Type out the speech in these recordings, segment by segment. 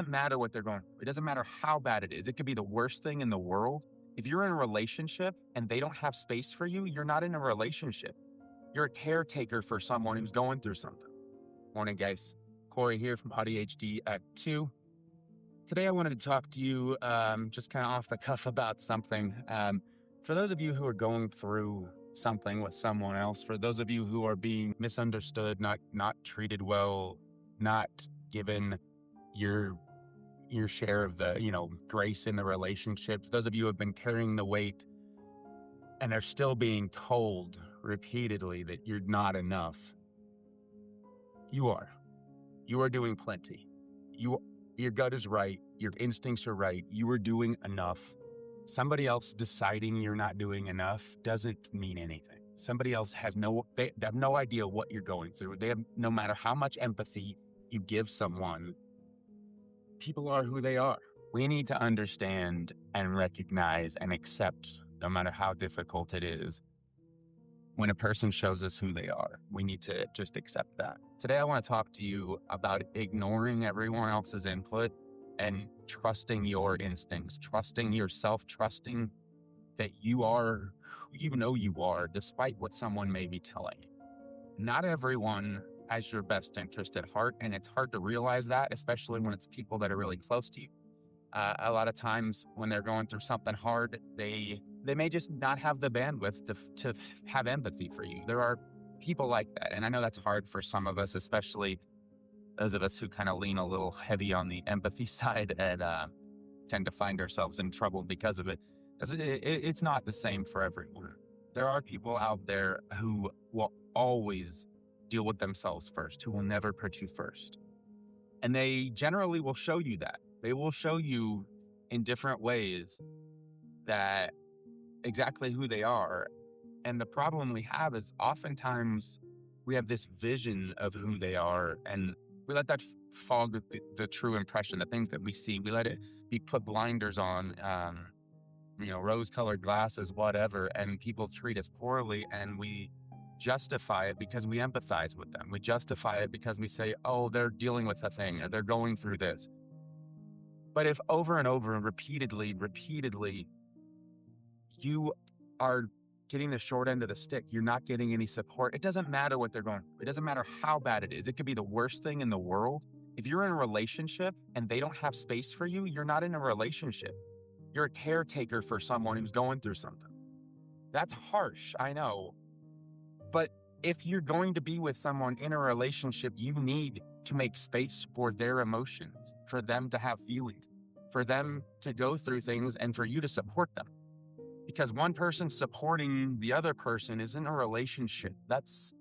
doesn't matter what they're going through. It doesn't matter how bad it is. It could be the worst thing in the world. If you're in a relationship and they don't have space for you, you're not in a relationship. You're a caretaker for someone who's going through something. Morning, guys. Corey here from AudHD Act 2. Today, I wanted to talk to you just kind of off the cuff about something. For those of you who are going through something with someone else, for those of you who are being misunderstood, not treated well, not given your share of the, grace in the relationship, for those of you who have been carrying the weight and are still being told repeatedly that you're not enough, you are. You are doing plenty. Your gut is right. Your instincts are right. You are doing enough. Somebody else deciding you're not doing enough doesn't mean anything. Somebody else they have no idea what you're going through. No matter how much empathy you give someone, people are who they are. We need to understand and recognize and accept, no matter how difficult it is, when a person shows us who they are. We need to just accept that. Today, I want to talk to you about ignoring everyone else's input and trusting your instincts, trusting yourself, trusting that you are who you know you are, despite what someone may be telling you. Not everyone has your best interest at heart, and it's hard to realize that, especially when it's people that are really close to you. A lot of times when they're going through something hard, they may just not have the bandwidth to have empathy for you. There are people like that, and I know that's hard for some of us, especially those of us who kind of lean a little heavy on the empathy side and tend to find ourselves in trouble because of it. Because it's not the same for everyone. There are people out there who will always deal with themselves first, who will never put you first. And they generally will show you that. They will show you in different ways that exactly who they are. And the problem we have is oftentimes we have this vision of who they are, and we let that fog the true impression, the things that we see. We let it be put blinders on, rose-colored glasses, whatever, and people treat us poorly, and we justify it because we empathize with them. We justify it because we say, oh, they're dealing with a thing, or they're going through this. But if over and over and repeatedly, you are getting the short end of the stick, you're not getting any support, it doesn't matter what they're going through. It doesn't matter how bad it is. It could be the worst thing in the world. If you're in a relationship and they don't have space for you, you're not in a relationship. You're a caretaker for someone who's going through something. That's harsh, I know. But if you're going to be with someone in a relationship, you need to make space for their emotions, for them to have feelings, for them to go through things, and for you to support them. Because one person supporting the other person isn't a relationship. That's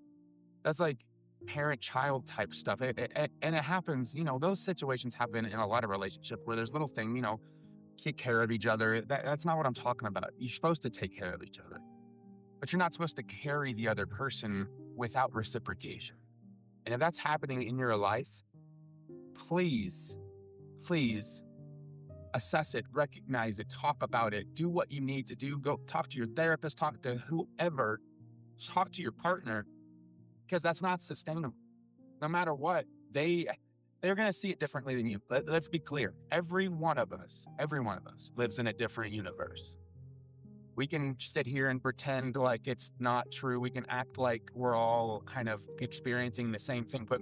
like parent-child type stuff. And it happens, those situations happen in a lot of relationships where there's little thing, take care of each other. That's not what I'm talking about. You're supposed to take care of each other, but you're not supposed to carry the other person without reciprocation. And if that's happening in your life, please assess it, recognize it, talk about it, do what you need to do. Go talk to your therapist, talk to whoever, talk to your partner, because that's not sustainable. No matter what, they're going to see it differently than you. Let's be clear. Every one of us lives in a different universe. We can sit here and pretend like it's not true. We can act like we're all kind of experiencing the same thing, but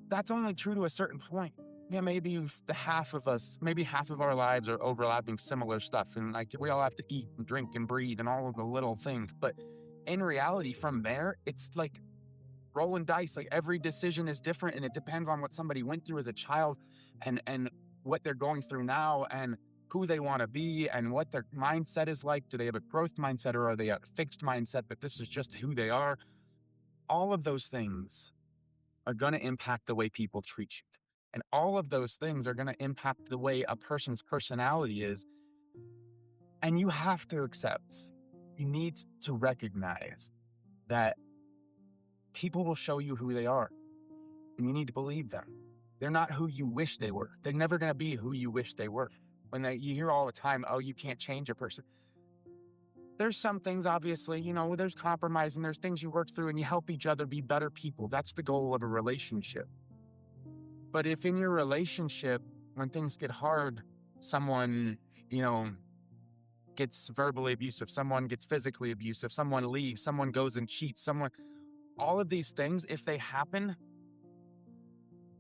that's only true to a certain point. Yeah, maybe half of our lives are overlapping similar stuff, and like we all have to eat and drink and breathe and all of the little things. But in reality, from there, it's like rolling dice. Like every decision is different, and it depends on what somebody went through as a child and what they're going through now and who they want to be and what their mindset is like. Do they have a growth mindset, or are they a fixed mindset that this is just who they are? All of those things are going to impact the way people treat you. And all of those things are going to impact the way a person's personality is. And you have to accept, you need to recognize that people will show you who they are, and you need to believe them. They're not who you wish they were. They're never going to be who you wish they were. You hear all the time, oh, you can't change a person. There's some things, obviously, there's compromise and there's things you work through and you help each other be better people. That's the goal of a relationship. But if in your relationship, when things get hard, someone, you know, gets verbally abusive, someone gets physically abusive, someone leaves, someone goes and cheats, someone, all of these things, if they happen,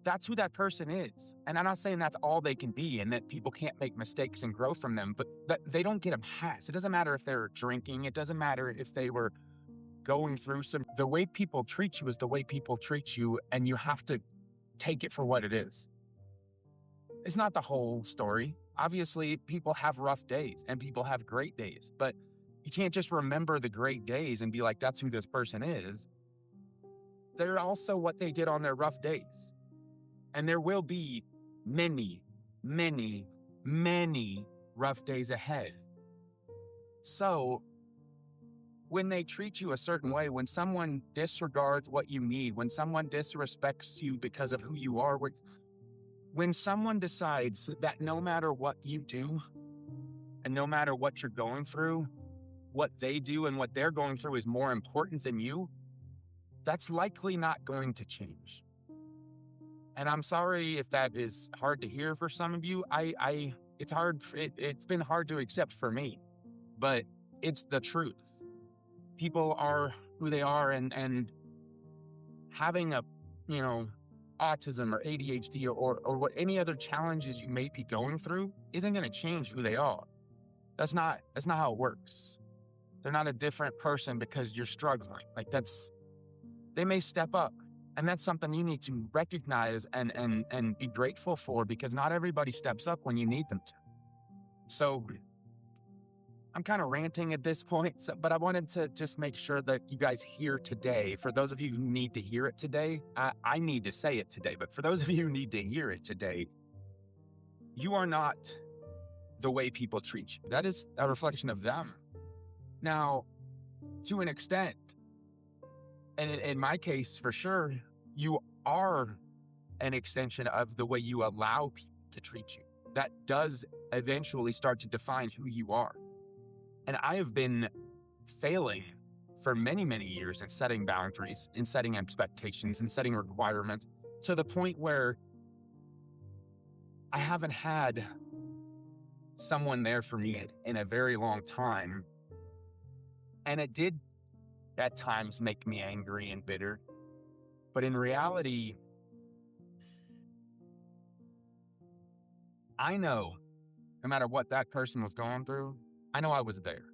that's who that person is. And I'm not saying that's all they can be and that people can't make mistakes and grow from them, but that they don't get a pass. It doesn't matter if they're drinking. It doesn't matter if they were going through the way people treat you is the way people treat you. And you have to take it for what it is. It's not the whole story. Obviously, people have rough days and people have great days, but you can't just remember the great days and be like, that's who this person is. They're also what they did on their rough days. And there will be many, many, many rough days ahead. So when they treat you a certain way, when someone disregards what you need, when someone disrespects you because of who you are, when someone decides that no matter what you do and no matter what you're going through, what they do and what they're going through is more important than you, that's likely not going to change. And I'm sorry if that is hard to hear for some of you. It's hard. It's been hard to accept for me, but it's the truth. People are who they are, and having a, autism or ADHD or what any other challenges you may be going through isn't going to change who they are. That's not how it works. They're not a different person because you're struggling. They may step up. And that's something you need to recognize and be grateful for, because not everybody steps up when you need them to. So I'm kind of ranting at this point, but I wanted to just make sure that you guys hear today. For those of you who need to hear it today, I need to say it today, but for those of you who need to hear it today, you are not the way people treat you. That is a reflection of them. Now, to an extent, and in my case, for sure, you are an extension of the way you allow people to treat you. That does eventually start to define who you are. And I have been failing for many, many years in setting boundaries, in setting expectations, in setting requirements, to the point where I haven't had someone there for me in a very long time. And it did at times make me angry and bitter. But in reality, I know no matter what that person was going through, I know I was there.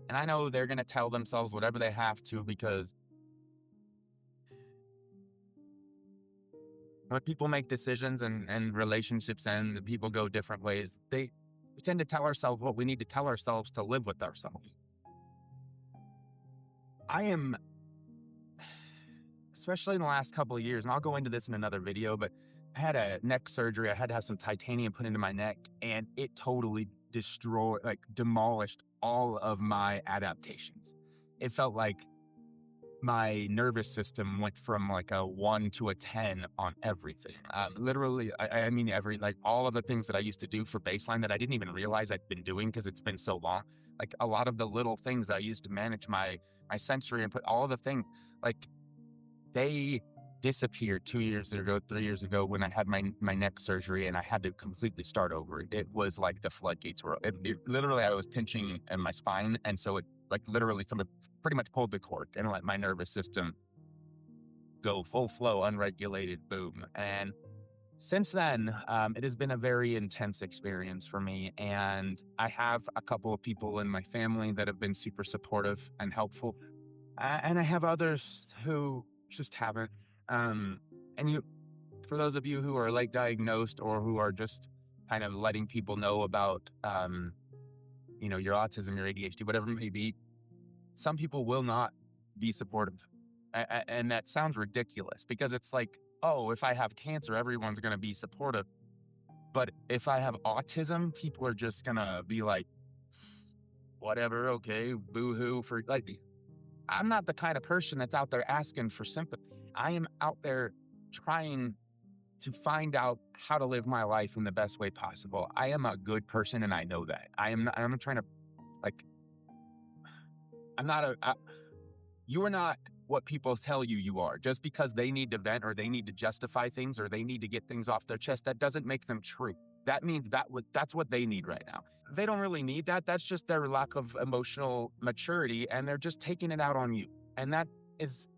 And I know they're going to tell themselves whatever they have to, because when people make decisions and relationships and people go different ways, we tend to tell ourselves what we need to tell ourselves to live with ourselves. I am, especially in the last couple of years, and I'll go into this in another video, but I had a neck surgery. I had to have some titanium put into my neck, and it totally demolished all of my adaptations. It felt like my nervous system went from like a 1 to a 10 on everything. Literally, I mean, all of the things that I used to do for baseline that I didn't even realize I'd been doing because it's been so long. Like a lot of the little things that I used to manage my sensory and put all of the things, they disappeared 2 years ago, 3 years ago when I had my neck surgery and I had to completely start over. It was like the floodgates were, literally I was pinching in my spine. And so it literally someone pretty much pulled the cord and let my nervous system go full flow, unregulated, boom. And since then, it has been a very intense experience for me. And I have a couple of people in my family that have been super supportive and helpful. And I have others who just haven't. For those of you who are diagnosed or who are just kind of letting people know about, your autism, your ADHD, whatever it may be, some people will not be supportive. And that sounds ridiculous because it's like, oh, if I have cancer, everyone's going to be supportive. But if I have autism, people are just going to be like, whatever, okay, boo-hoo for I'm not the kind of person that's out there asking for sympathy. I am out there trying to find out how to live my life in the best way possible. I am a good person and I know that. I'm trying to you are not what people tell you you are. Just because they need to vent or they need to justify things or they need to get things off their chest, that doesn't make them true. That means that's what they need right now. They don't really need that. That's just their lack of emotional maturity, and they're just taking it out on you. And that is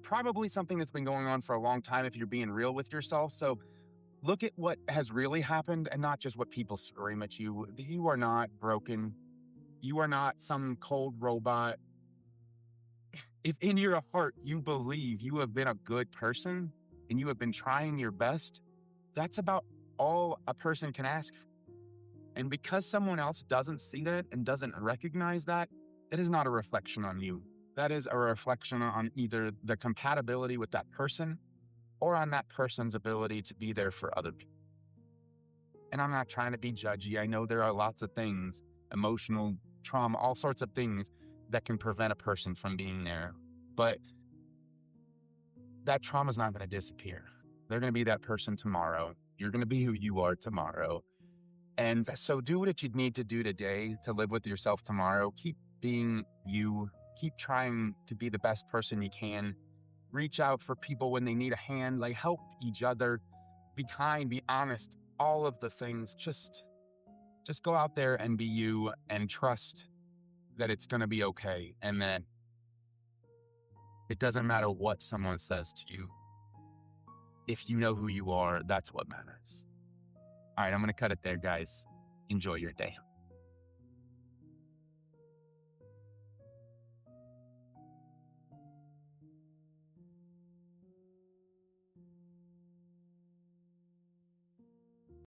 probably something that's been going on for a long time if you're being real with yourself. So look at what has really happened and not just what people scream at you. You are not broken. You are not some cold robot. If in your heart you believe you have been a good person and you have been trying your best, that's about all a person can ask for. And because someone else doesn't see that and doesn't recognize that, that is not a reflection on you. That is a reflection on either the compatibility with that person or on that person's ability to be there for other people. And I'm not trying to be judgy. I know there are lots of things, emotional trauma, all sorts of things that can prevent a person from being there. But that trauma is not going to disappear. They're going to be that person tomorrow. You're going to be who you are tomorrow. And so do what you need to do today to live with yourself tomorrow. Keep being you. Keep trying to be the best person you can. Reach out for people when they need a hand. Like, help each other. Be kind, be honest, all of the things. Just go out there and be you and trust that it's going to be okay. And that it doesn't matter what someone says to you. If you know who you are, that's what matters. All right, I'm going to cut it there, guys. Enjoy your day.